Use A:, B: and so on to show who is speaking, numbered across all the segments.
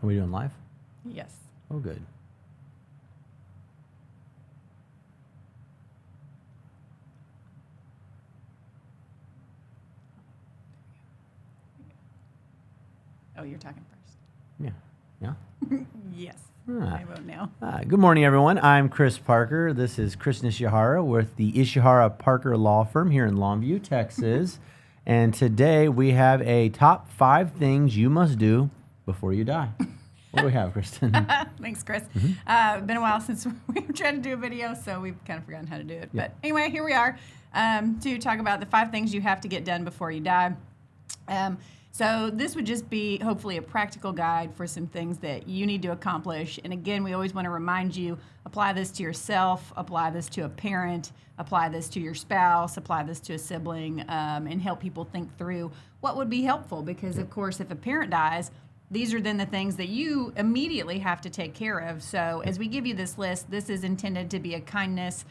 A: Are we doing live?
B: Yes.
A: Oh, good.
B: Oh, you're talking first.
A: Yeah. Yeah.
B: Yes.
A: Ah.
B: I vote now.
A: Good morning, everyone. I'm Chris Parker. This is Chris Ishihara with the Ishihara Parker Law Firm here in Longview, Texas. And today we have a top 5 things you must do before you die. What do we have, Kristen?
B: Thanks, Chris.
A: Mm-hmm.
B: Been a while since we were trying to do a video, so we've kind of forgotten how to do it.
A: Yeah.
B: But anyway, here we are to talk about the 5 things you have to get done before you die. So this would just be hopefully a practical guide for some things that you need to accomplish. And again, we always want to remind you, apply this to yourself, apply this to a parent, apply this to your spouse, apply this to a sibling, and help people think through what would be helpful. Because of course, if a parent dies, these are then the things that you immediately have to take care of. So as we give you this list, this is intended to be a kindness,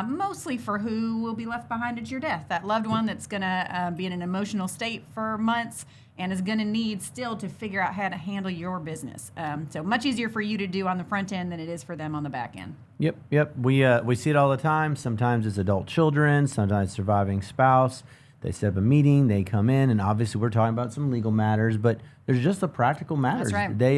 B: mostly for who will be left behind at your death. That loved one that's going to be in an emotional state for months and is going to need still to figure out how to handle your business. So much easier for you to do on the front end than it is for them on the back end.
A: Yep. We see it all the time. Sometimes it's adult children, sometimes surviving spouse. They set up a meeting, they come in, and obviously we're talking about some legal matters, but there's just the practical matters.
B: That's right.
A: They,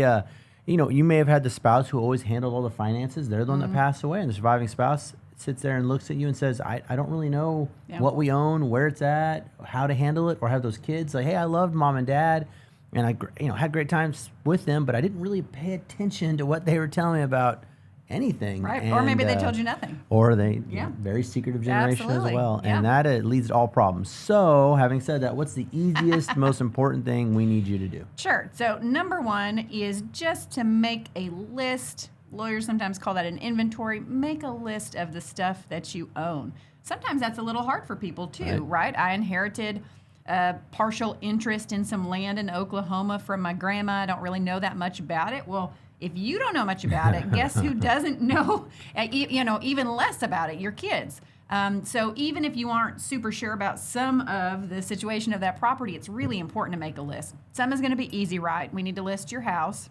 A: you may have had the spouse who always handled all the finances. They're the one that passed away, and the surviving spouse sits there and looks at you and says, I don't really know what we own, where it's at, how to handle it, or have those kids like, hey, I loved mom and dad, and I had great times with them, but I didn't really pay attention to what they were telling me about anything.
B: Right,
A: and,
B: or maybe they told you nothing.
A: Or they, very secretive generation
B: Absolutely.
A: as well.
B: Yeah.
A: And that leads to all problems. So having said that, what's the easiest, most important thing we need you to do?
B: Sure. So number 1 is just to make a list. Lawyers sometimes call that an inventory. Make a list of the stuff that you own. Sometimes that's a little hard for people too, right? I inherited a partial interest in some land in Oklahoma from my grandma. I don't really know that much about it. Well, if you don't know much about it, guess who doesn't know, even less about it? Your kids. So even if you aren't super sure about some of the situation of that property, it's really important to make a list. Some is going to be easy, right? We need to list your house.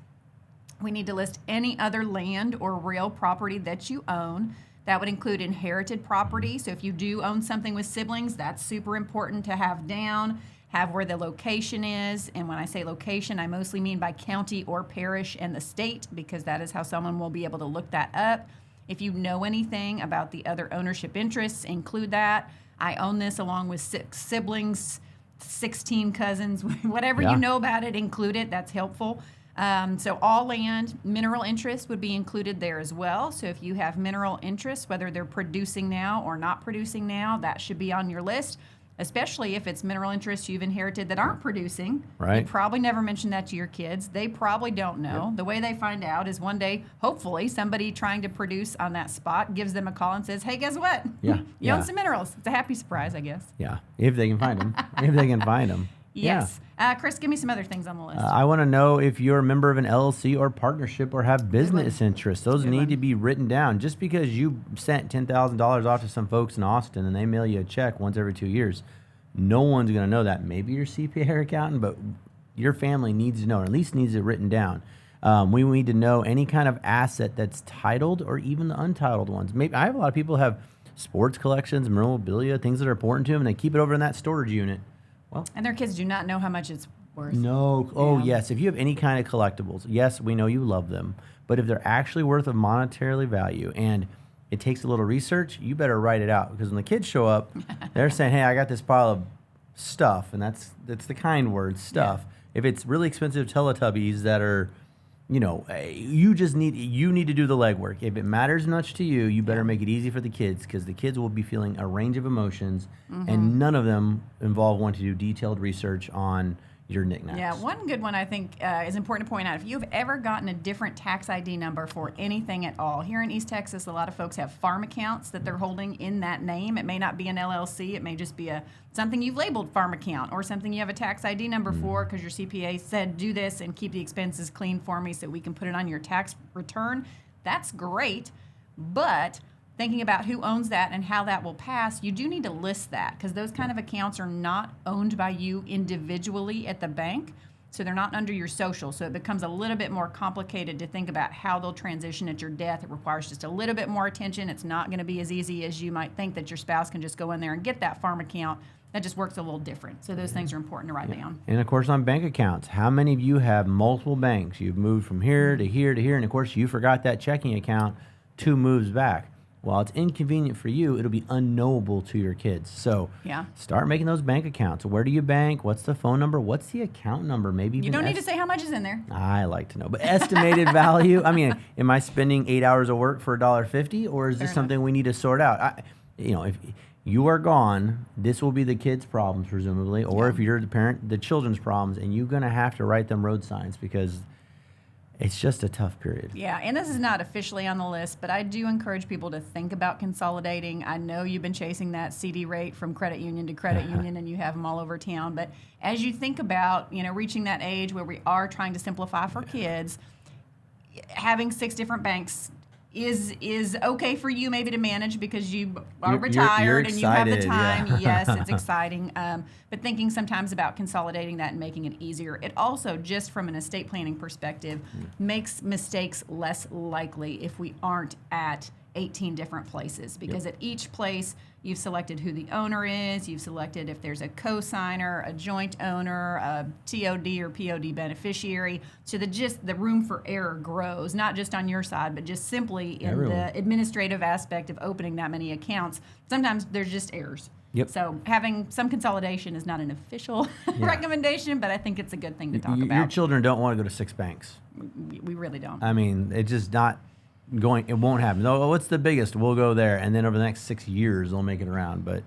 B: We need to list any other land or real property that you own. That would include inherited property. So if you do own something with siblings, that's super important to have down. Have where the location is. And when I say location, I mostly mean by county or parish and the state, because that is how someone will be able to look that up. If you know anything about the other ownership interests, include that. I own this along with 6 siblings, 16 cousins, whatever you know about it, include it. That's helpful. So all land, mineral interest would be included there as well. So if you have mineral interests, whether they're producing now or not producing now, that should be on your list. Especially if it's mineral interests you've inherited that aren't producing.
A: Right.
B: You probably never mentioned that to your kids. They probably don't know.
A: Yep.
B: The way they find out is one day, hopefully, somebody trying to produce on that spot gives them a call and says, hey, guess what? You own some minerals. It's a happy surprise, I guess.
A: Yeah, if they can find them. If they can find them.
B: Yes. Chris, give me some other things on the list.
A: I want to know if you're a member of an LLC or partnership or have business interests. Those need to be written down. Just because you sent $10,000 off to some folks in Austin and they mail you a check once every 2 years, no one's going to know that. Maybe your CPA or accountant, but your family needs to know, or at least needs it written down. We need to know any kind of asset that's titled or even the untitled ones. Maybe I have a lot of people who have sports collections, memorabilia, things that are important to them, and they keep it over in that storage unit. Well,
B: and their kids do not know how much it's worth.
A: No. Oh, yes. If you have any kind of collectibles, yes, we know you love them. But if they're actually worth of monetarily value and it takes a little research, you better write it out. Because when the kids show up, they're saying, hey, I got this pile of stuff. And that's the kind word, stuff. Yeah. If it's really expensive Teletubbies that are, you need to do the legwork. If it matters much to you, you better make it easy for the kids, because the kids will be feeling a range of emotions, and none of them involve wanting to do detailed research on your knickknacks.
B: Yeah, one good one I think is important to point out. If you've ever gotten a different tax ID number for anything at all, here in East Texas, a lot of folks have farm accounts that they're holding in that name. It may not be an LLC. It may just be something you've labeled farm account, or something you have a tax ID number for because your CPA said do this and keep the expenses clean for me so we can put it on your tax return. That's great, but thinking about who owns that and how that will pass, you do need to list that, because those kind of accounts are not owned by you individually at the bank. So they're not under your social. So it becomes a little bit more complicated to think about how they'll transition at your death. It requires just a little bit more attention. It's not going to be as easy as you might think that your spouse can just go in there and get that farm account. That just works a little different. So those things are important to write down.
A: And of course, on bank accounts, how many of you have multiple banks? You've moved from here to here to here, and of course, you forgot that checking account 2 moves back. While it's inconvenient for you, it'll be unknowable to your kids. So start making those bank accounts. Where do you bank? What's the phone number? What's the account number? Maybe even
B: you don't need to say how much is in there.
A: I like to know, but estimated value. I mean, am I spending 8 hours of work for $1.50, or is this something we need to sort out? If you are gone, this will be the kids' problems, presumably, or if you're the parent, the children's problems, and you're going to have to write them road signs because it's just a tough period.
B: Yeah, and this is not officially on the list, but I do encourage people to think about consolidating. I know you've been chasing that CD rate from credit union to credit union, and you have them all over town. But as you think about, reaching that age where we are trying to simplify for kids, having 6 different banks is okay for you maybe to manage because you are retired
A: you're
B: and you have the
A: excited,
B: time.
A: yeah.
B: Yes, it's exciting. But thinking sometimes about consolidating that and making it easier. It also, just from an estate planning perspective, makes mistakes less likely if we aren't at 18 different places, because at each place you've selected who the owner is, you've selected if there's a co-signer, a joint owner, a TOD or POD beneficiary, so the room for error grows, not just on your side, but just simply in the administrative aspect of opening that many accounts. Sometimes there's just errors.
A: Yep.
B: So having some consolidation is not an official recommendation, but I think it's a good thing to talk about.
A: Your children don't want to go to 6 banks.
B: We really don't.
A: I mean, it's just not going. It won't happen. Oh, what's the biggest? We'll go there, and then over the next 6 years, they'll make it around. But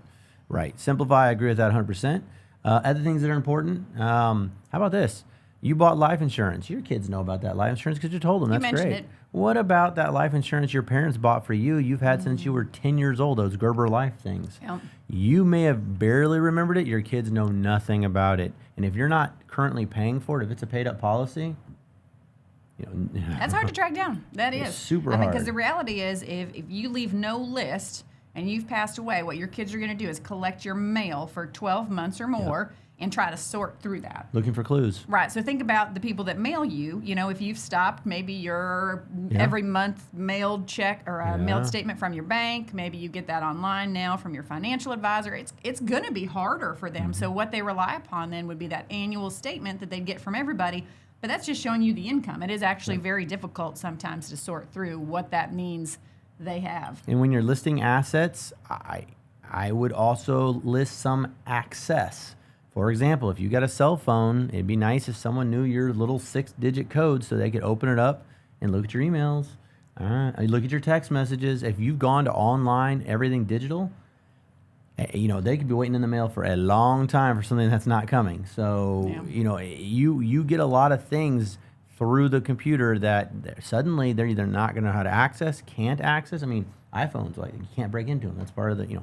A: simplify. I agree with that 100%. Other things that are important. How about this? You bought life insurance. Your kids know about that life insurance because you told them. That's
B: mentioned
A: great.
B: it.
A: What about that life insurance your parents bought for you? You've had since you were 10 years old. Those Gerber Life things.
B: Yep.
A: You may have barely remembered it. Your kids know nothing about it. And if you're not currently paying for it, if it's a paid up policy,
B: that's hard to track down. That is
A: super hard.
B: Because the reality is, if you leave no list and you've passed away, what your kids are going to do is collect your mail for 12 months or more and try to sort through that.
A: Looking for clues.
B: Right. So think about the people that mail you. If you've stopped maybe your every month mailed check or a mailed statement from your bank, maybe you get that online now from your financial advisor. It's going to be harder for them. So what they rely upon then would be that annual statement that they'd get from everybody. But that's just showing you the income. It is actually very difficult sometimes to sort through what that means they have.
A: And when you're listing assets, I would also list some access. For example, if you got a cell phone, it'd be nice if someone knew your little 6-digit code so they could open it up and look at your emails. Look at your text messages. If you've gone to online, everything digital, they could be waiting in the mail for a long time for something that's not coming. So, you get a lot of things through the computer that suddenly they're either not going to know how to access, can't access. I mean, iPhones, you can't break into them. That's part of the,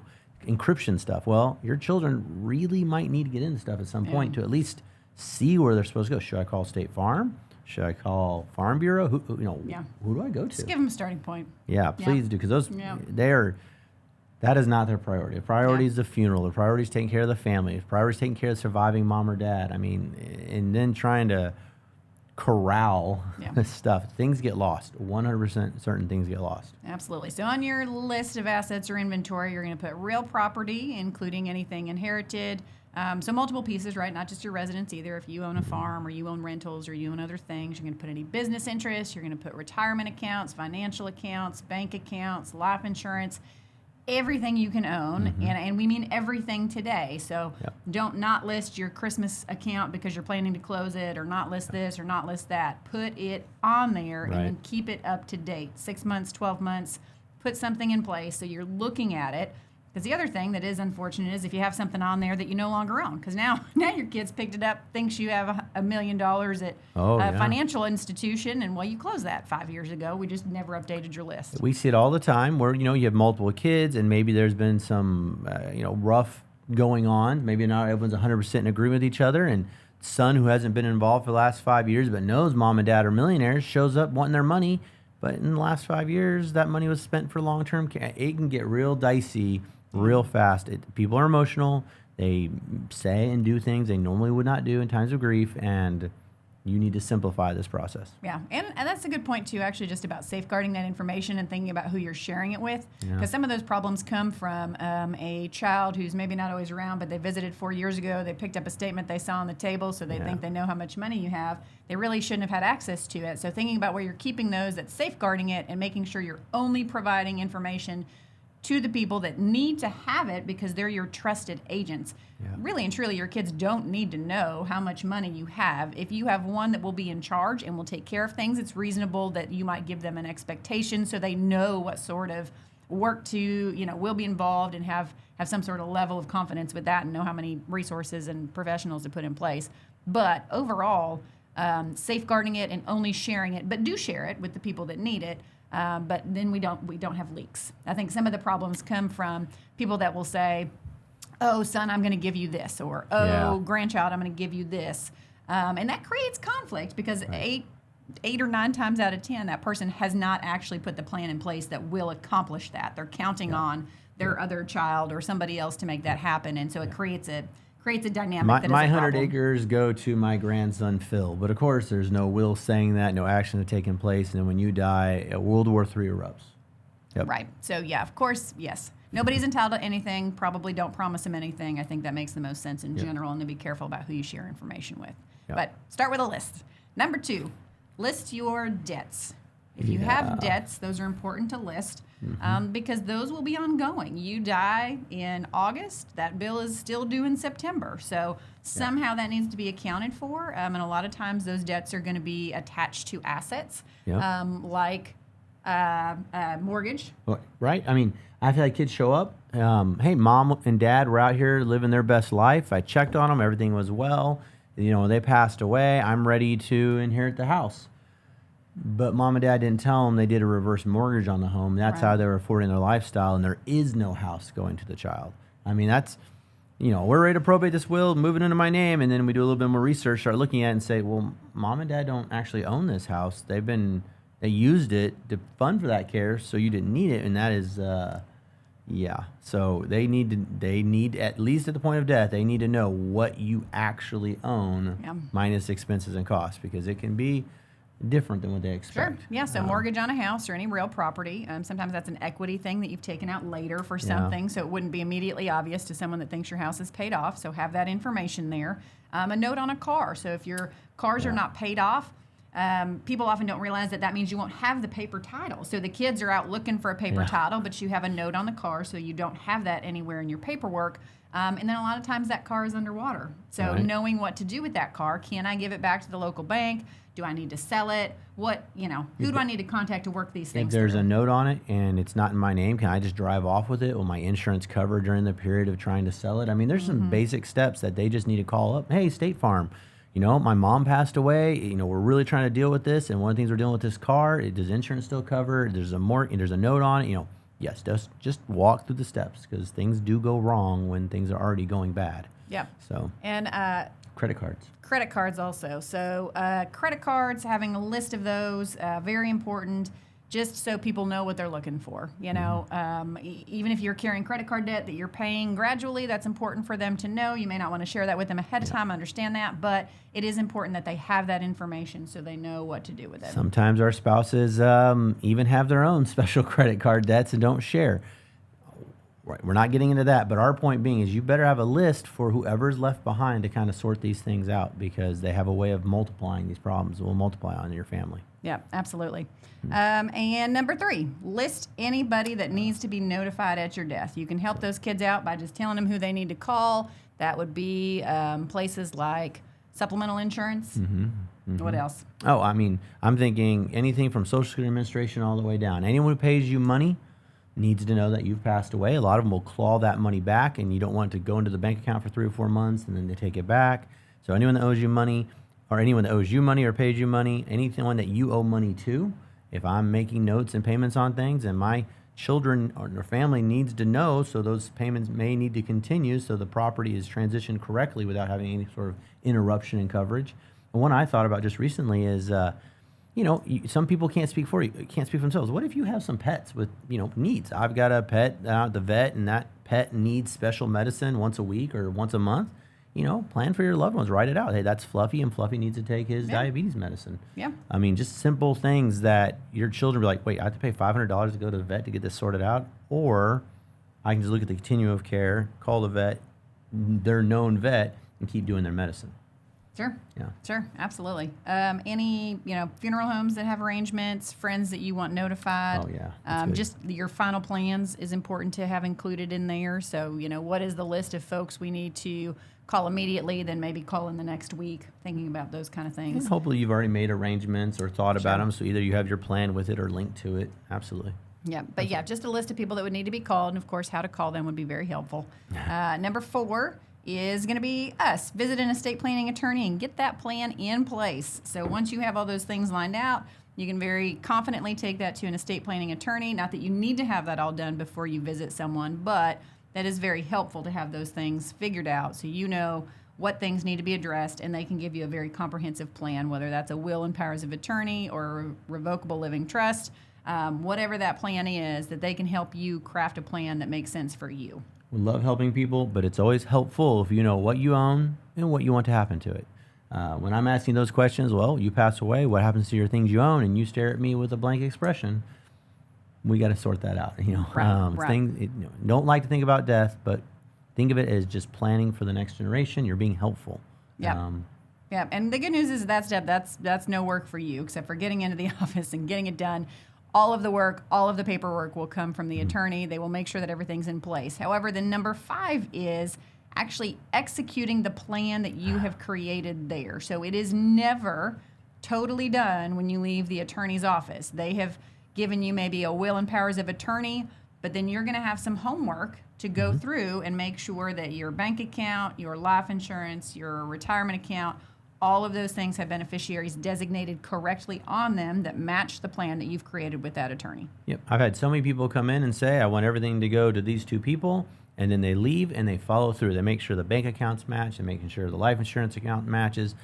A: encryption stuff. Well, your children really might need to get into stuff at some point to at least see where they're supposed to go. Should I call State Farm? Should I call Farm Bureau? Who do I go to?
B: Just give them a starting point.
A: Yeah, please do, because that is not their priority. The priority is the funeral. The priority is taking care of the family. The priority is taking care of surviving mom or dad. I mean, and then trying to corral this stuff. Things get lost. 100% certain things get lost.
B: Absolutely. So on your list of assets or inventory, you're going to put real property, including anything inherited. So multiple pieces, right? Not just your residence either. If you own a farm or you own rentals or you own other things, you're going to put any business interests. You're going to put retirement accounts, financial accounts, bank accounts, life insurance. Everything you can own, and we mean everything today. So don't not list your Christmas account because you're planning to close it, or not list this or not list that. Put it on there and then keep it up to date. 6 months, 12 months, put something in place so you're looking at it. Because the other thing that is unfortunate is if you have something on there that you no longer own. Because now your kid's picked it up, thinks you have $1 million at a financial institution, and you closed that 5 years ago. We just never updated your list.
A: We see it all the time where you have multiple kids, and maybe there's been some rough going on. Maybe not everyone's 100% in agreement with each other, and son who hasn't been involved for the last 5 years but knows mom and dad are millionaires shows up wanting their money. But in the last 5 years, that money was spent for long-term care. It can get real dicey real fast. People are emotional. They say and do things they normally would not do in times of grief, and You need to simplify this process.
B: Yeah, and that's a good point too, actually, just about safeguarding that information and thinking about who you're sharing it with. Because some of those problems come from a child who's maybe not always around, but they visited 4 years ago. They picked up a statement they saw on the table, so they think they know how much money you have. They really shouldn't have had access to it. So thinking about where you're keeping those, that's safeguarding it, and making sure you're only providing information to the people that need to have it because they're your trusted agents. Yeah. Really and truly, your kids don't need to know how much money you have. If you have one that will be in charge and will take care of things, it's reasonable that you might give them an expectation so they know what sort of work will be involved and have some sort of level of confidence with that and know how many resources and professionals to put in place. But overall, safeguarding it and only sharing it, but do share it with the people that need it. But then we don't have leaks. I think some of the problems come from people that will say, "Oh, son, I'm going to give you this," or "Oh, grandchild, I'm going to give you this," and that creates conflict because eight or 9 times out of 10, that person has not actually put the plan in place that will accomplish that. They're counting on their other child or somebody else to make that happen, and so it creates a dynamic that is
A: my
B: a
A: 100
B: problem.
A: acres go to my grandson Phil, but of course there's no will saying that, no action has taken place, and then when you die, World War III erupts. Yep.
B: Right. So yeah, of course, yes. Nobody's entitled to anything. Probably don't promise them anything. I think that makes the most sense in general, and to be careful about who you share information with. But start with a list. Number 2, list your debts. If you have debts, those are important to list because those will be ongoing. You die in August, that bill is still due in September. So somehow that needs to be accounted for. And a lot of times those debts are going to be attached to assets like mortgage.
A: Right? I mean, I've had kids show up. Hey, mom and dad were out here living their best life. I checked on them. Everything was well. They passed away. I'm ready to inherit the house. But mom and dad didn't tell them they did a reverse mortgage on the home. That's how they were affording their lifestyle, and there is no house going to the child. I mean, that's, we're ready to probate this will, move it into my name, and then we do a little bit more research, start looking at it and say, well, mom and dad don't actually own this house. They used it to fund for that care, so you didn't need it, and that is, So they need, at least at the point of death, they need to know what you actually own minus expenses and costs, because it can be different than what they expect.
B: Sure. Yeah, so mortgage on a house or any real property. Sometimes that's an equity thing that you've taken out later for something, so it wouldn't be immediately obvious to someone that thinks your house is paid off, so have that information there. A note on a car. So if your cars are not paid off, people often don't realize that means you won't have the paper title. So the kids are out looking for a paper title, but you have a note on the car, so you don't have that anywhere in your paperwork. And then a lot of times that car is underwater. So knowing what to do with that car, can I give it back to the local bank? Do I need to sell it? Who do I need to contact to work these things
A: If there's
B: through?
A: a note on it and it's not in my name, can I just drive off with it? Will my insurance cover during the period of trying to sell it? I mean, there's some basic steps that they just need to call up. Hey, State Farm, my mom passed away. We're really trying to deal with this, and one of the things we're dealing with this car. Does insurance still cover? There's a note on it. Yes, just walk through the steps, because things do go wrong when things are already going bad.
B: Yeah.
A: So.
B: And
A: credit cards.
B: Credit cards also. So credit cards, having a list of those, very important, just so people know what they're looking for. Even if you're carrying credit card debt that you're paying gradually, that's important for them to know. You may not want to share that with them ahead of time, understand that, but it is important that they have that information so they know what to do with it.
A: Sometimes our spouses even have their own special credit card debts and don't share. Right, we're not getting into that, but our point being is you better have a list for whoever's left behind to kind of sort these things out, because they have a way of multiplying these problems. It will multiply on your family.
B: Yeah, absolutely. And number 3, list anybody that needs to be notified at your death. You can help those kids out by just telling them who they need to call. That would be places like supplemental insurance. What else?
A: Oh, I mean, I'm thinking anything from Social Security Administration all the way down. Anyone who pays you money needs to know that you've passed away. A lot of them will claw that money back, and you don't want it to go into the bank account for 3 or 4 months, and then they take it back. So anyone that owes you money, or anyone that owes you money or pays you money, anyone that you owe money to, if I'm making notes and payments on things, and my children or their family needs to know, so those payments may need to continue so the property is transitioned correctly without having any sort of interruption in coverage. And one I thought about just recently is, some people can't speak for themselves. What if you have some pets with, needs? I've got a pet at the vet, and that pet needs special medicine once a week or once a month. plan for your loved ones. Write it out. Hey, that's Fluffy, and Fluffy needs to take his
B: Yeah.
A: diabetes medicine.
B: Yeah.
A: I mean, just simple things that your children be like, wait, I have to pay $500 to go to the vet to get this sorted out? Or I can just look at the continuum of care, call the vet, their known vet, and keep doing their medicine.
B: Sure.
A: Yeah.
B: Sure. Absolutely. Any, funeral homes that have arrangements, friends that you want notified.
A: Oh, yeah. That's good.
B: Just your final plans is important to have included in there. So, what is the list of folks we need to call immediately, then maybe call in the next week, thinking about those kind of things.
A: And hopefully you've already made arrangements or thought about
B: Sure.
A: them. So either you have your plan with it or linked to it. Absolutely.
B: Yeah, but just a list of people that would need to be called, and of course, how to call them would be very helpful. Number 4 is going to be us. Visit an estate planning attorney and get that plan in place. So once you have all those things lined out, you can very confidently take that to an estate planning attorney. Not that you need to have that all done before you visit someone, but that is very helpful to have those things figured out so you know what things need to be addressed, and they can give you a very comprehensive plan, whether that's a will and powers of attorney or a revocable living trust. Whatever that plan is, that they can help you craft a plan that makes sense for you.
A: We love helping people, but it's always helpful if you know what you own and what you want to happen to it. When I'm asking those questions, well, you pass away, what happens to your things you own? And you stare at me with a blank expression. We got to sort that out.
B: Right.
A: Don't like to think about death, but think of it as just planning for the next generation. You're being helpful.
B: Yeah. Yeah, and the good news is that step, that's no work for you, except for getting into the office and getting it done. All of the work, all of the paperwork will come from the attorney. They will make sure that everything's in place. However, the number 5 is actually executing the plan that you have created there. So it is never totally done when you leave the attorney's office. They have given you maybe a will and powers of attorney, but then you're going to have some homework to go through and make sure that your bank account, your life insurance, your retirement account, all of those things have beneficiaries designated correctly on them that match the plan that you've created with that attorney.
A: Yep. I've had so many people come in and say, I want everything to go to these 2 people, and then they leave and they follow through. They make sure the bank accounts match and making sure the life insurance account matches.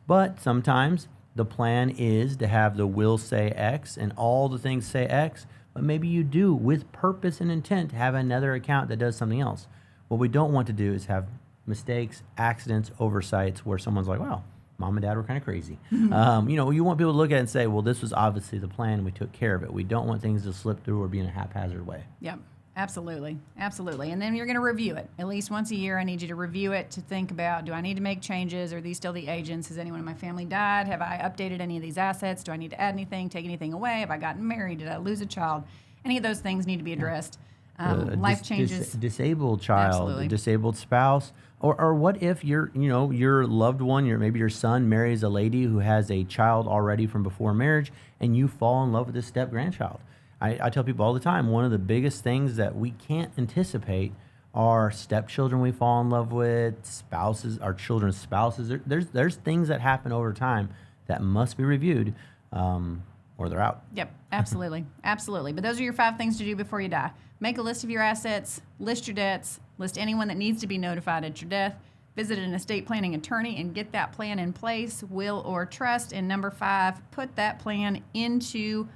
A: But sometimes the plan is to have the will say X and all the things say X, but maybe you do, with purpose and intent, have another account that does something else. What we don't want to do is have mistakes, accidents, oversights where someone's like, wow, Mom and Dad were kind of crazy. You want people to look at it and say, well, this was obviously the plan. We took care of it. We don't want things to slip through or be in a haphazard way.
B: Yep, absolutely. Absolutely. And then you're going to review it. At least once a year, I need you to review it to think about, do I need to make changes? Are these still the agents? Has anyone in my family died? Have I updated any of these assets? Do I need to add anything, take anything away? Have I gotten married? Did I lose a child? Any of those things need to be addressed. Life changes.
A: Disabled child,
B: Absolutely.
A: disabled spouse, or what if your loved one, maybe your son marries a lady who has a child already from before marriage, and you fall in love with this step grandchild. I tell people all the time, one of the biggest things that we can't anticipate are stepchildren we fall in love with, spouses, our children's spouses. There's things that happen over time that must be reviewed, or they're out.
B: Yep, absolutely. Absolutely. But those are your 5 things to do before you die. Make a list of your assets, list your debts, list anyone that needs to be notified at your death, visit an estate planning attorney and get that plan in place, will or trust. And number 5, put that plan into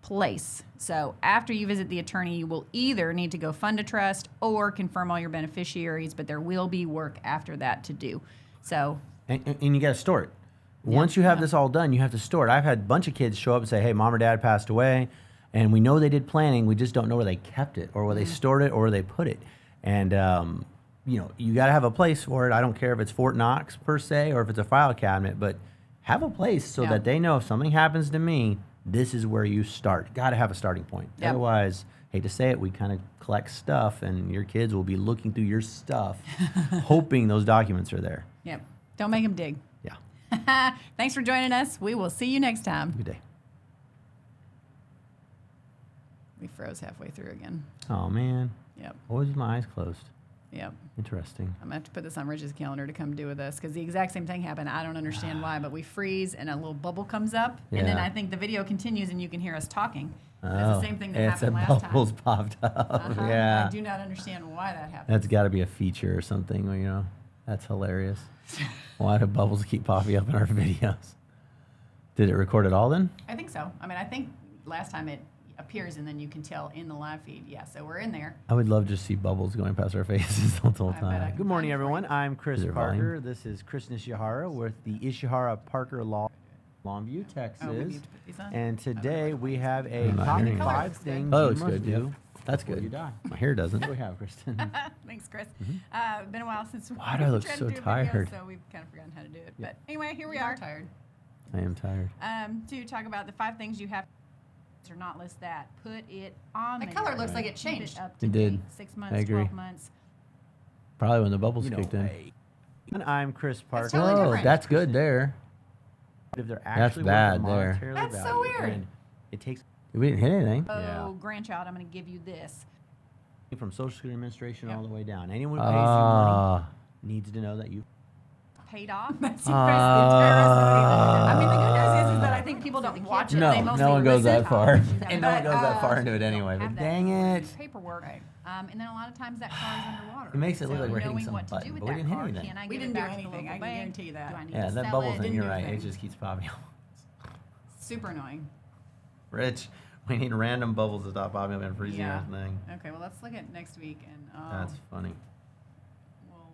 B: place. So after you visit the attorney, you will either need to go fund a trust or confirm all your beneficiaries, but there will be work after that to do. So,
A: And you got to store it. Once you have this all done, you have to store it. I've had a bunch of kids show up and say, hey, Mom or Dad passed away, and we know they did planning. We just don't know where they kept it or where they stored it or where they put it. And, you got to have a place for it. I don't care if it's Fort Knox per se or if it's a file cabinet, but have a place so that they know if something happens to me, this is where you start. Got to have a starting point.
B: Yep.
A: Otherwise, hate to say it, we kind of collect stuff, and your kids will be looking through your stuff, hoping those documents are there.
B: Yep. Don't make them dig.
A: Yeah.
B: Thanks for joining us. We will see you next time.
A: Good day.
B: We froze halfway through again.
A: Oh, man.
B: Yep.
A: Always with my eyes closed.
B: Yep.
A: Interesting.
B: I'm going to have to put this on Rich's calendar to come do with us because the exact same thing happened. I don't understand why, but we freeze and a little bubble comes up.
A: Yeah.
B: And then I think the video continues and you can hear us talking.
A: Oh,
B: That's the same thing that happened last time.
A: bubbles popped up. Yeah.
B: I do not understand why that happened.
A: That's got to be a feature or something, That's hilarious. Why do bubbles keep popping up in our videos? Did it record it all then?
B: I think so. I mean, I think last time appears, and then you can tell in the live feed. Yeah, so we're in there.
A: I would love to see bubbles going past our faces the whole
B: I bet I
A: time.
B: can
A: Good morning,
B: find it for
A: everyone.
B: you.
A: I'm Chris
C: Is there
A: Parker.
C: volume?
A: This is Kristen Ishihara with the Ishihara Parker Law, Longview, Texas.
B: Oh, we need to put these on?
A: And
B: I don't know
A: today
B: which
A: we
B: one
A: have a
C: I'm not
A: top
C: hearing it.
A: 5
B: Looks good.
A: things
C: Oh,
A: you
C: looks
A: must
C: good,
A: do
C: yeah. That's
A: before
C: good.
A: you die.
C: My hair doesn't.
A: What do we have, Kristen?
B: Thanks, Chris.
A: Mm-hmm.
B: Been a while since
C: Why do I look
B: tried to
C: so
B: do a video,
C: tired?
B: so we've kind of forgotten how to do it.
A: Yeah.
B: But anyway, here we
D: You
B: are.
D: tired.
A: I am tired.
B: To talk about the 5 things you have or not list that. Put it on
D: The
B: there.
D: color looks like it
B: Keep
D: changed.
B: up to
C: It did.
B: date. 6 months,
C: I agree.
B: 12 months.
C: Probably when the bubbles
A: You know,
C: kicked in.
A: And I'm Chris Parker.
D: totally
C: Oh,
D: different.
C: that's good there.
A: If they're
C: That's
A: actually
C: bad
A: worth
C: there.
A: monetarily
D: That's so
A: value,
D: weird.
A: and it takes
C: We didn't hit anything.
B: Oh,
A: Yeah.
B: grandchild, I'm going to give you this.
A: from Social Security Administration
B: Yep.
A: all the way down. Anyone who pays you money
C: Ah.
A: needs to know that you
B: Paid off.
D: That's
C: Ah.
B: I mean, the good news is that I think people don't watch it.
C: No,
B: they
C: no
B: mostly
C: one goes
B: listen.
C: that far.
A: and no one
B: But,
A: goes that far
D: uh,
A: into it anyway.
B: have
A: But
B: that
A: dang it.
B: paperwork. And then a lot of times that car is underwater.
A: It makes it look
B: So
A: like we're hitting
B: knowing
A: some
B: what to
A: button,
B: do with
A: but we
B: that
A: didn't hit
B: car.
A: anything.
B: Can I
D: We
B: give
D: didn't
B: it
D: do
B: back to the
D: anything,
B: local
D: I can
B: bank?
D: guarantee you that.
B: Do I need
A: Yeah,
B: to
A: that
B: sell
A: bubbles
B: it?
A: in.
D: Didn't
A: You're
D: do
A: right. It
D: anything.
A: just keeps popping up.
D: Super annoying.
A: Rich, we need random bubbles to stop popping up and freezing
B: Yeah.
A: our thing.
B: Okay, well, let's look at next week, and
A: That's funny.
B: well,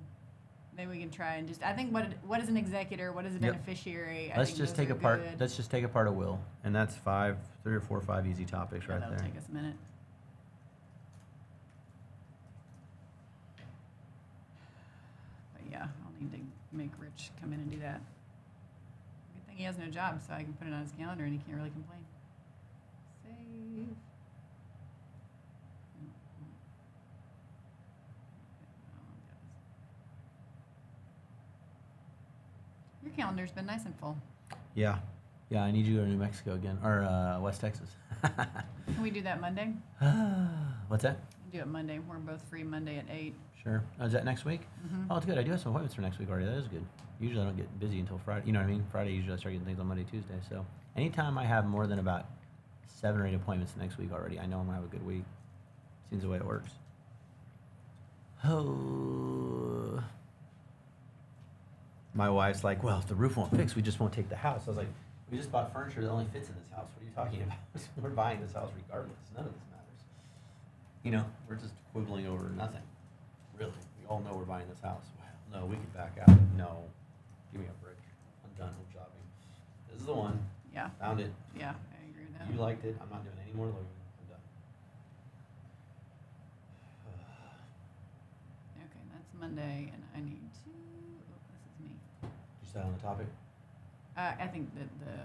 B: maybe we can try and just. I think what is an executor? What is a
A: Yep.
B: beneficiary? I
A: Let's
B: think
A: just
B: those
A: take
B: are
A: apart.
B: good.
A: Let's just take apart a will, and that's 3 or 4 or 5 easy topics
B: Yeah,
A: right
B: that'll
A: there.
B: take us a minute. But yeah, I'll need to make Rich come in and do that. Good thing he has no job, so I can put it on his calendar and he can't really complain. Save. Your calendar's been nice and full.
A: Yeah, yeah. I need you to go to New Mexico again, or West Texas.
B: Can we do that Monday?
A: What's that?
B: Do it Monday. We're both free Monday at 8.
A: Sure. Oh, is that next week?
B: Mhm.
A: Oh, it's good. I do have some appointments for next week already. That is good. Usually I don't get busy until Friday. You know what I mean? Friday, usually I start getting things on Monday, Tuesday. So anytime I have more than about 7 or 8 appointments next week already, I know I'm going to have a good week. Seems the way it works. Oh. My wife's like, well, if the roof won't fix, we just won't take the house. I was like, we just bought furniture that only fits in this house. What are you talking about? We're buying this house regardless. None of this matters. You know, we're just quibbling over nothing. Really. We all know we're buying this house. Well, no, we can back out. No. Give me a break. I'm done home shopping. This is the one.
B: Yeah.
A: Found it.
B: Yeah, I agree with that.
A: You liked it. I'm not doing any more looking. I'm done.
B: Okay, that's Monday, and I need to. Oh, this is me.
A: You stay on the topic?
B: I think that the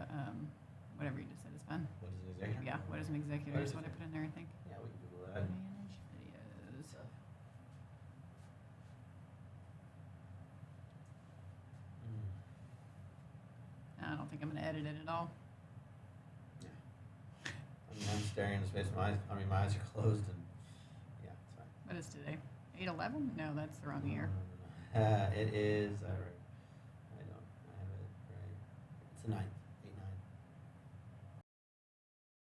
B: whatever you just said is fine.
A: What is an executive?
B: Yeah, what is an executor?
A: What
B: Is
A: is
B: what I
A: it?
B: put in there. I think.
A: Yeah, we can Google that.
B: Manage videos. I don't think I'm going to edit it at all.
A: Yeah. I mean, I'm staring into space. My eyes are closed, and yeah, it's fine.
B: What is today? 8/11? No, that's the wrong year.
A: It is. I don't. I have it right. It's the 9th.